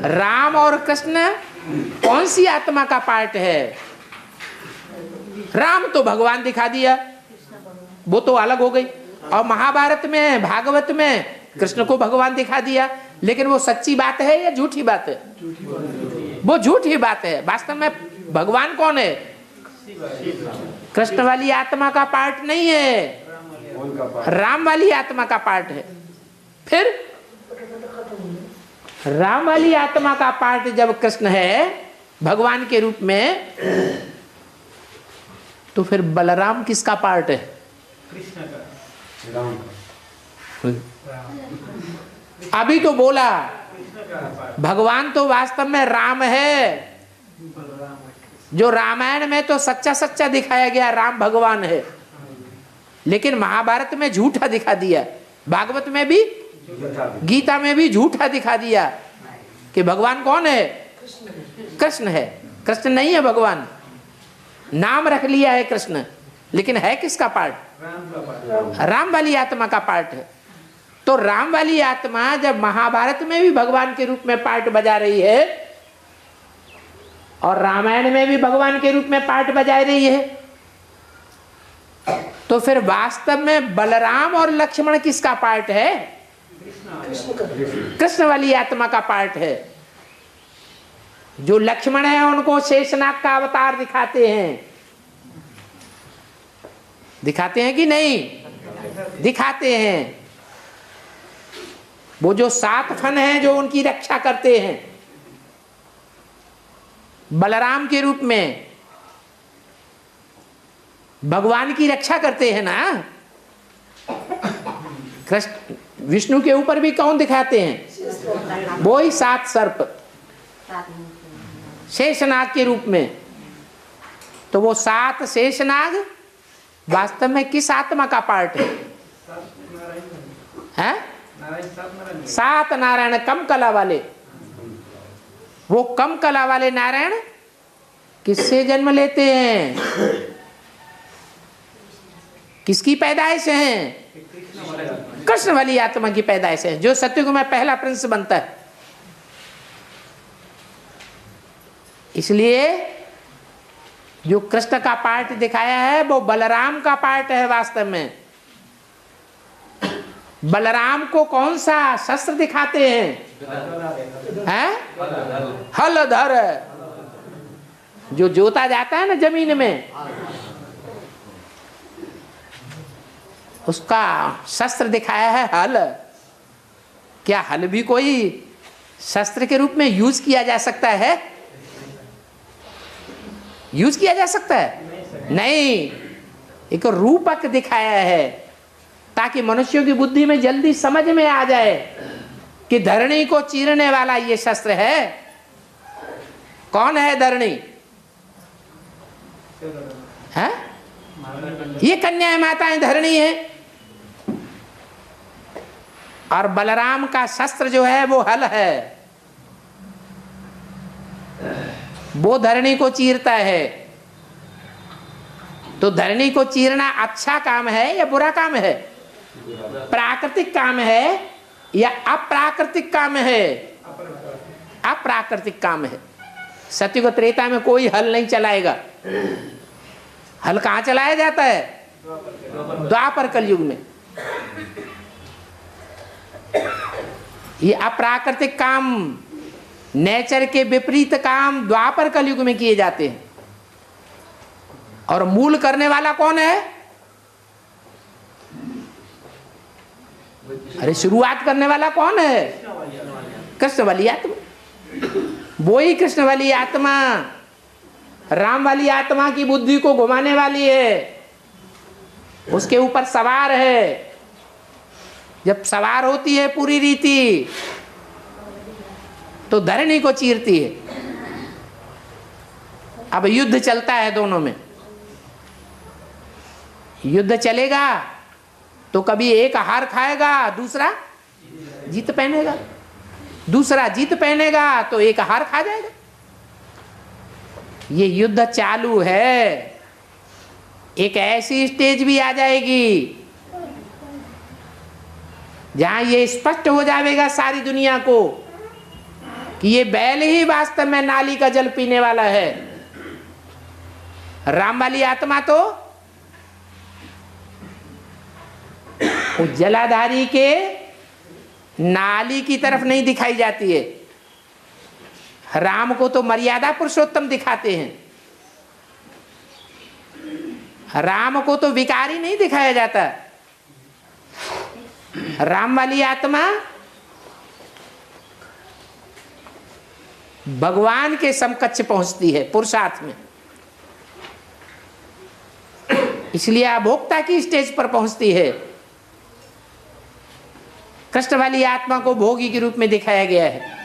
राम और कृष्ण कौन सी आत्मा का पार्ट है? राम तो भगवान दिखा दिया, वो तो अलग हो गई। और महाभारत में, भागवत में कृष्ण को भगवान दिखा दिया, लेकिन वो सच्ची बात है या झूठी बात है? वो झूठी बात है। वास्तव में भगवान कौन है? कृष्ण वाली आत्मा का पार्ट नहीं है, राम वाली आत्मा का पार्ट है। फिर राम वाली आत्मा का पार्ट जब कृष्ण है भगवान के रूप में, तो फिर बलराम किसका पार्ट है? कृष्ण का। अभी तो बोला भगवान तो वास्तव में राम है, जो रामायण में तो सच्चा सच्चा दिखाया गया राम भगवान है, लेकिन महाभारत में झूठा दिखा दिया, भागवत में भी, गीता में भी झूठा दिखा दिया कि भगवान कौन है? कृष्ण है। कृष्ण नहीं है भगवान, नाम रख लिया है कृष्ण, लेकिन है किसका पार्ट? राम वाली आत्मा का पार्ट है। तो राम वाली आत्मा जब महाभारत में भी भगवान के रूप में पार्ट बजा रही है और रामायण में भी भगवान के रूप में पार्ट बजा रही है, तो फिर वास्तव में बलराम और लक्ष्मण किसका पार्ट है? कृष्ण वाली आत्मा का पार्ट है। जो लक्ष्मण है उनको शेषनाग का अवतार दिखाते हैं, दिखाते हैं कि नहीं? दिखाते हैं। वो जो 7 फन हैं जो उनकी रक्षा करते हैं बलराम के रूप में, भगवान की रक्षा करते हैं ना। कृष्ण विष्णु के ऊपर भी कौन दिखाते हैं? वो ही 7 सर्प शेषनाग के रूप में। तो वो 7 शेषनाग वास्तव में किस आत्मा का पार्ट है? 7 नारायण कम कला वाले। वो कम कला वाले नारायण किससे जन्म लेते हैं? किसकी पैदाइश है? कृष्ण वाली आत्मा की पैदाइश है, जो सत्युग में पहला प्रिंस बनता है। इसलिए जो कृष्ण का पार्ट दिखाया है वो बलराम का पार्ट है। वास्तव में बलराम को कौन सा शस्त्र दिखाते हैं? हलधर, जो जोता जाता है ना जमीन में, उसका शस्त्र दिखाया है हल। क्या हल भी कोई शस्त्र के रूप में यूज किया जा सकता है? यूज किया जा सकता है? नहीं। एक रूपक दिखाया है ताकि मनुष्यों की बुद्धि में जल्दी समझ में आ जाए कि धरणी को चीरने वाला ये शस्त्र है। कौन है धरणी? है? ये कन्याएं माताएं धरणी है। और बलराम का शस्त्र जो है वो हल है, वो धरणी को चीरता है। तो धरणी को चीरना अच्छा काम है या बुरा काम है? प्राकृतिक काम है या अप्राकृतिक काम है? अप्राकृतिक काम है। सत्युग त्रेता में कोई हल नहीं चलाएगा। हल कहाँ चलाया जाता है? द्वापर कलयुग में। ये अप्राकृतिक काम, नेचर के विपरीत काम द्वापर कलयुग में किए जाते हैं। और मूल करने वाला कौन है? अरे शुरुआत करने वाला कौन है? कृष्ण वाली आत्मा। वो ही कृष्ण वाली आत्मा राम वाली आत्मा की बुद्धि को घुमाने वाली है, उसके ऊपर सवार है। जब सवार होती है पूरी रीति तो धरणी को चीरती है। अब युद्ध चलता है दोनों में। युद्ध चलेगा तो कभी एक हार खाएगा, दूसरा जीत पहनेगा। दूसरा जीत पहनेगा तो एक हार खा जाएगा। ये युद्ध चालू है। एक ऐसी स्टेज भी आ जाएगी जहां ये स्पष्ट हो जाएगा सारी दुनिया को कि ये बैल ही वास्तव में नाली का जल पीने वाला है। राम वाली आत्मा तो उस जलाधारी के नाली की तरफ नहीं दिखाई जाती है। राम को तो मर्यादा पुरुषोत्तम दिखाते हैं, राम को तो विकारी नहीं दिखाया जाता। राम वाली आत्मा भगवान के समकक्ष पहुंचती है पुरुषार्थ में, इसलिए अभोक्ता की स्टेज पर पहुंचती है। कृष्ण वाली आत्मा को भोगी के रूप में दिखाया गया है।